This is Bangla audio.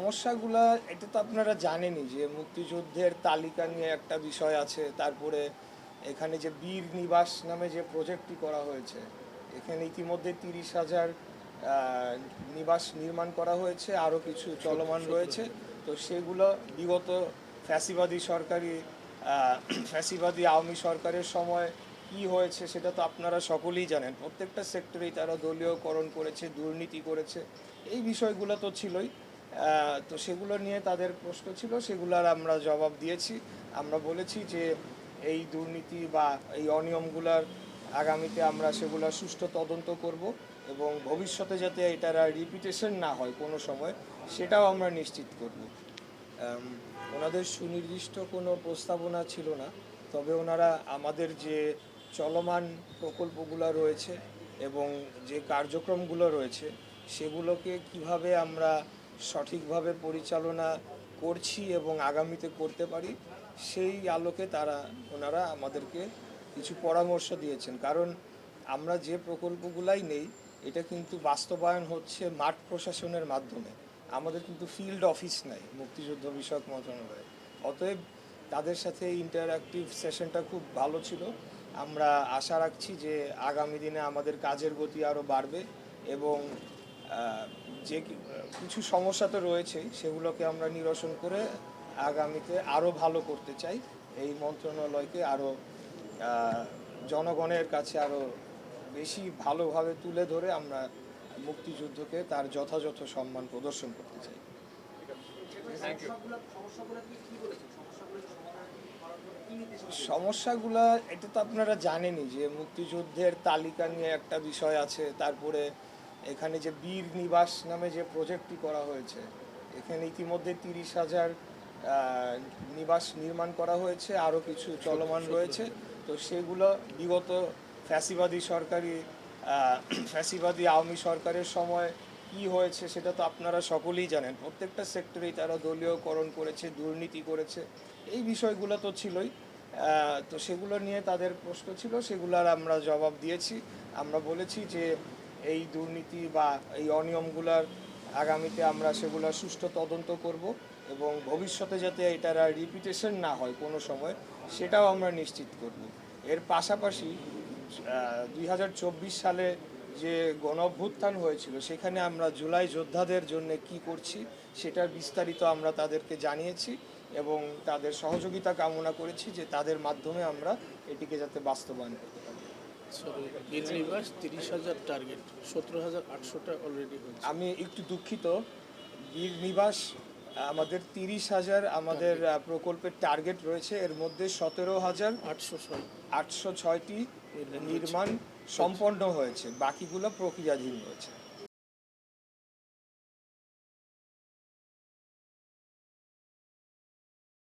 সমস্যাগুলা এটা তো আপনারা জানেনই যে মুক্তিযুদ্ধের তালিকা নিয়ে একটা বিষয় আছে। তারপরে এখানে যে বীর নিবাস নামে যে প্রজেক্টটি করা হয়েছে, এখানে ইতিমধ্যে 30,000 নিবাস নির্মাণ করা হয়েছে, আরও কিছু চলমান রয়েছে। তো সেগুলো বিগত ফ্যাসিবাদী সরকারি ফ্যাসিবাদী আওয়ামী সরকারের সময় কি হয়েছে সেটা তো আপনারা সকলেই জানেন। প্রত্যেকটা সেক্টরেই তারা দলীয়করণ করেছে, দুর্নীতি করেছে, এই বিষয়গুলো তো ছিলই। তো সেগুলো নিয়ে তাদের প্রশ্ন ছিল, সেগুলোর আমরা জবাব দিয়েছি। আমরা বলেছি যে এই দুর্নীতি বা এই অনিয়মগুলোর আগামীতে আমরা সেগুলোর সুষ্ঠু তদন্ত করব এবং ভবিষ্যতে যাতে এটার আর রিপিটেশন না হয় কোনো সময়, সেটাও আমরা নিশ্চিত করব। ওনাদের সুনির্দিষ্ট কোনো প্রস্তাবনা ছিল না, তবে ওনারা আমাদের যে চলমান প্রকল্পগুলো রয়েছে এবং যে কার্যক্রমগুলো রয়েছে সেগুলোকে কিভাবে আমরা সঠিকভাবে পরিচালনা করছি এবং আগামীতে করতে পারি, সেই আলোকে ওনারা আমাদেরকে কিছু পরামর্শ দিয়েছেন। কারণ আমরা যে প্রকল্পগুলাই নেই, এটা কিন্তু বাস্তবায়ন হচ্ছে মাঠ প্রশাসনের মাধ্যমে। আমাদের কিন্তু ফিল্ড অফিস নাই মুক্তিযুদ্ধ বিষয়ক মন্ত্রণালয়ে। অতএব তাদের সাথে ইন্টারঅ্যাক্টিভ সেশনটা খুব ভালো ছিল। আমরা আশা রাখছি যে আগামী দিনে আমাদের কাজের গতি আরও বাড়বে এবং যে কিছু সমস্যা তো রয়েছেই, সেগুলোকে আমরা নিরসন করে আগামীতে আরও ভালো করতে চাই। এই মন্ত্রণালয়কে আরও জনগণের কাছে আরও বেশি ভালোভাবে তুলে ধরে আমরা মুক্তিযুদ্ধকে তার যথাযথ সম্মান প্রদর্শন করতে চাই। সমস্যাগুলা এটা তো আপনারা জানেনই যে মুক্তিযুদ্ধের তালিকা নিয়ে একটা বিষয় আছে। তারপরে এখানে যে বীর নিবাস নামে যে প্রজেক্টটি করা হয়েছে, এখানে ইতিমধ্যে 30,000 নিবাস নির্মাণ করা হয়েছে, আরও কিছু চলমান রয়েছে। তো সেগুলো বিগত ফ্যাসিবাদী ফ্যাসিবাদী আওয়ামী সরকারের সময় কি হয়েছে সেটা তো আপনারা সকলেই জানেন। প্রত্যেকটা সেক্টরেই তারা দলীয়করণ করেছে, দুর্নীতি করেছে, এই বিষয়গুলো তো ছিলই। তো সেগুলো নিয়ে তাদের প্রশ্ন ছিল, সেগুলোর আমরা জবাব দিয়েছি। আমরা বলেছি যে এই দুর্নীতি বা এই অনিয়মগুলোর আগামীতে আমরা সেগুলোর সুষ্ঠু তদন্ত করব এবং ভবিষ্যতে যাতে এটার আর রিপিটেশন না হয় কোনো সময়, সেটাও আমরা নিশ্চিত করব। এর পাশাপাশি 2024 সালে যে গণঅভ্যুত্থান হয়েছিল, সেখানে আমরা জুলাই যোদ্ধাদের জন্য কি করছি সেটার বিস্তারিত আমরা তাদেরকে জানিয়েছি এবং তাদের সহযোগিতা কামনা করেছি যে তাদের মাধ্যমে আমরা এটিকে যাতে বাস্তবায়ন করতে পারি। বীর নিবাস 30,000 টার্গেট, 17,800টা অলরেডি হয়েছে। আমি একটু দুঃখিত, বীর নিবাস আমাদের 30,000 আমাদের প্রকল্পের টার্গেট রয়েছে। এর মধ্যে 17,806টি নির্মাণ সম্পন্ন হয়েছে, বাকিগুলো প্রক্রিয়াধীন রয়েছে।